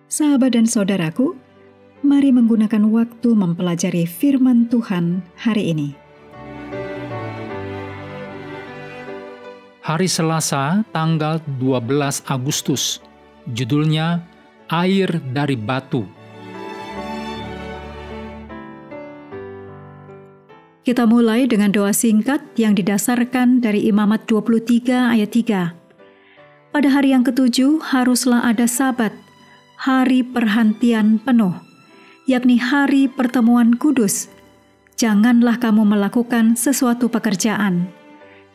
Sahabat dan saudaraku, mari menggunakan waktu mempelajari firman Tuhan hari ini. Hari Selasa, tanggal 12 Agustus. Judulnya, Air dari Batu. Kita mulai dengan doa singkat yang didasarkan dari Imamat 23 ayat 3. Pada hari yang ketujuh haruslah ada Sabat, hari perhentian penuh, yakni hari pertemuan kudus. Janganlah kamu melakukan sesuatu pekerjaan.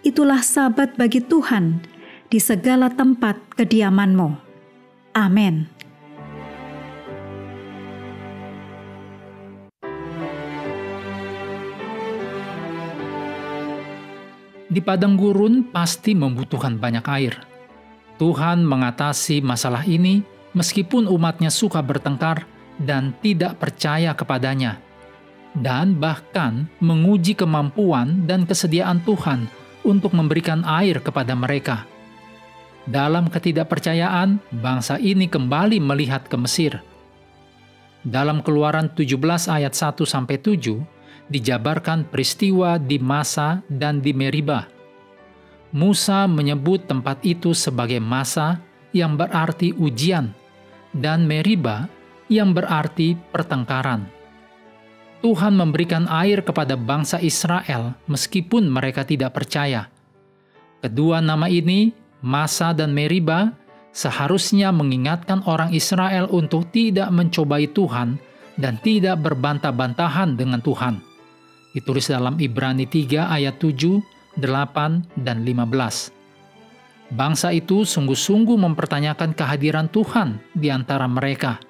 Itulah Sabat bagi Tuhan di segala tempat kediamanmu. Amin. Di padang gurun pasti membutuhkan banyak air. Tuhan mengatasi masalah ini meskipun umatnya suka bertengkar dan tidak percaya kepadanya, dan bahkan menguji kemampuan dan kesediaan Tuhan untuk memberikan air kepada mereka. Dalam ketidakpercayaan, bangsa ini kembali melihat ke Mesir. Dalam Keluaran 17 ayat 1-7 dijabarkan peristiwa di Masa dan di Meriba. Musa menyebut tempat itu sebagai Masa yang berarti ujian, dan Meriba yang berarti pertengkaran. Tuhan memberikan air kepada bangsa Israel meskipun mereka tidak percaya. Kedua nama ini, Masa dan Meriba, seharusnya mengingatkan orang Israel untuk tidak mencobai Tuhan dan tidak berbantah-bantahan dengan Tuhan. Ditulis dalam Ibrani 3 ayat 7, 8, dan 15. Bangsa itu sungguh-sungguh mempertanyakan kehadiran Tuhan di antara mereka.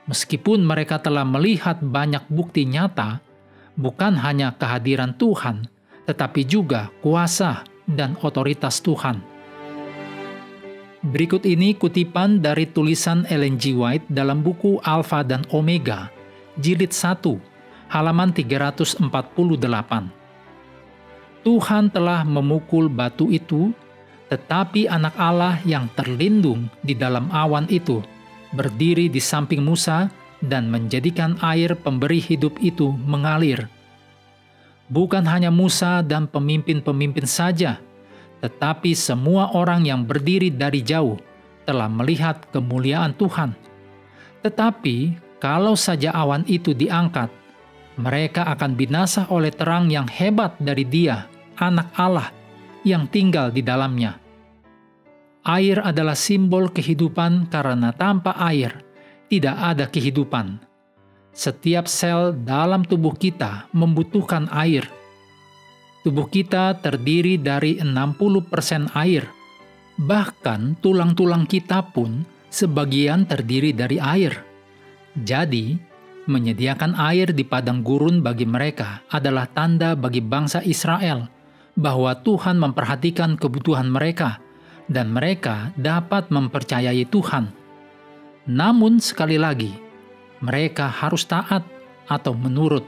Meskipun mereka telah melihat banyak bukti nyata, bukan hanya kehadiran Tuhan, tetapi juga kuasa dan otoritas Tuhan. Berikut ini kutipan dari tulisan Ellen G. White dalam buku Alfa dan Omega, jilid 1, halaman 348. Tuhan telah memukul batu itu, tetapi anak Allah yang terlindung di dalam awan itu berdiri di samping Musa dan menjadikan air pemberi hidup itu mengalir. Bukan hanya Musa dan pemimpin-pemimpin saja, tetapi semua orang yang berdiri dari jauh telah melihat kemuliaan Tuhan. Tetapi kalau saja awan itu diangkat, mereka akan binasa oleh terang yang hebat dari Dia, Anak Allah, yang tinggal di dalamnya. Air adalah simbol kehidupan karena tanpa air tidak ada kehidupan. Setiap sel dalam tubuh kita membutuhkan air. Tubuh kita terdiri dari 60% air. Bahkan tulang-tulang kita pun sebagian terdiri dari air. Jadi, menyediakan air di padang gurun bagi mereka adalah tanda bagi bangsa Israel bahwa Tuhan memperhatikan kebutuhan mereka dan mereka dapat mempercayai Tuhan. Namun sekali lagi, mereka harus taat atau menurut.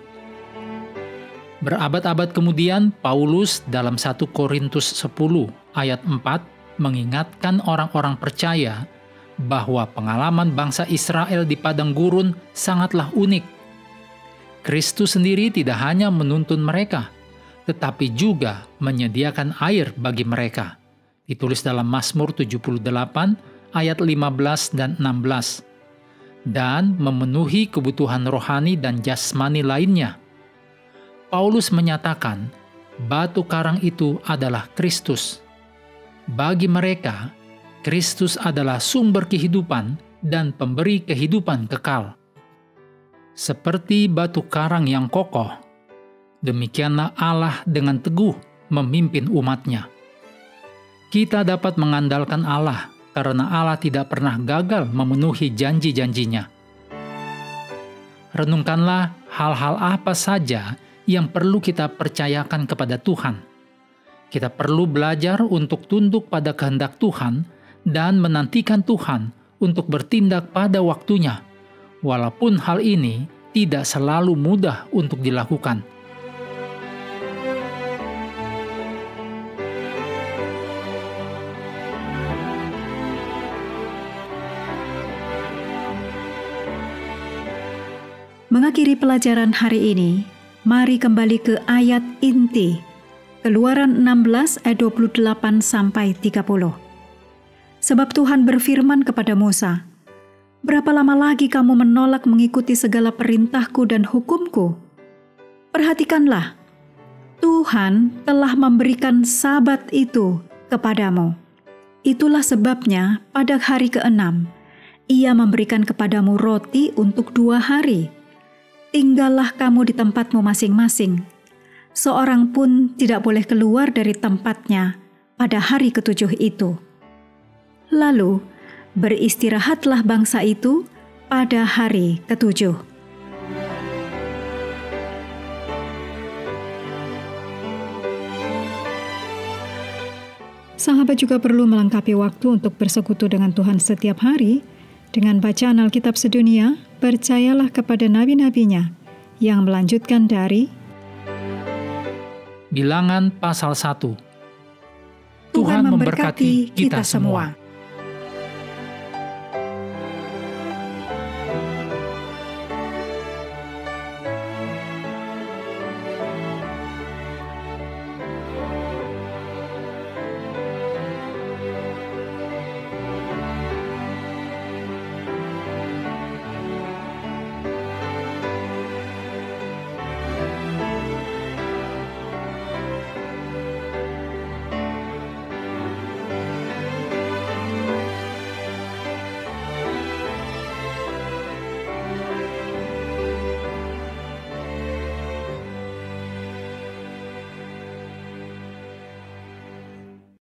Berabad-abad kemudian, Paulus dalam 1 Korintus 10 ayat 4 mengingatkan orang-orang percaya bahwa pengalaman bangsa Israel di padang gurun sangatlah unik. Kristus sendiri tidak hanya menuntun mereka, tetapi juga menyediakan air bagi mereka. Ditulis dalam Mazmur 78 ayat 15 dan 16. Dan memenuhi kebutuhan rohani dan jasmani lainnya. Paulus menyatakan, batu karang itu adalah Kristus. Bagi mereka, Kristus adalah sumber kehidupan dan pemberi kehidupan kekal. Seperti batu karang yang kokoh, demikianlah Allah dengan teguh memimpin umatnya. Kita dapat mengandalkan Allah karena Allah tidak pernah gagal memenuhi janji-janjinya. Renungkanlah hal-hal apa saja yang perlu kita percayakan kepada Tuhan. Kita perlu belajar untuk tunduk pada kehendak Tuhan dan menantikan Tuhan untuk bertindak pada waktunya, walaupun hal ini tidak selalu mudah untuk dilakukan. Mengakhiri pelajaran hari ini, mari kembali ke ayat inti, Keluaran 16 ayat 28 sampai 30. Sebab Tuhan berfirman kepada Musa, "Berapa lama lagi kamu menolak mengikuti segala perintahku dan hukumku? Perhatikanlah, Tuhan telah memberikan Sabat itu kepadamu. Itulah sebabnya pada hari ke-6, Ia memberikan kepadamu roti untuk 2 hari. Tinggallah kamu di tempatmu masing-masing. Seorang pun tidak boleh keluar dari tempatnya pada hari ke-7 itu. Lalu beristirahatlah bangsa itu pada hari ke-7. Sahabat juga perlu melengkapi waktu untuk bersekutu dengan Tuhan setiap hari dengan bacaan Alkitab sedunia. Percayalah kepada nabi-nabinya yang melanjutkan dari Bilangan pasal 1. Tuhan memberkati kita semua.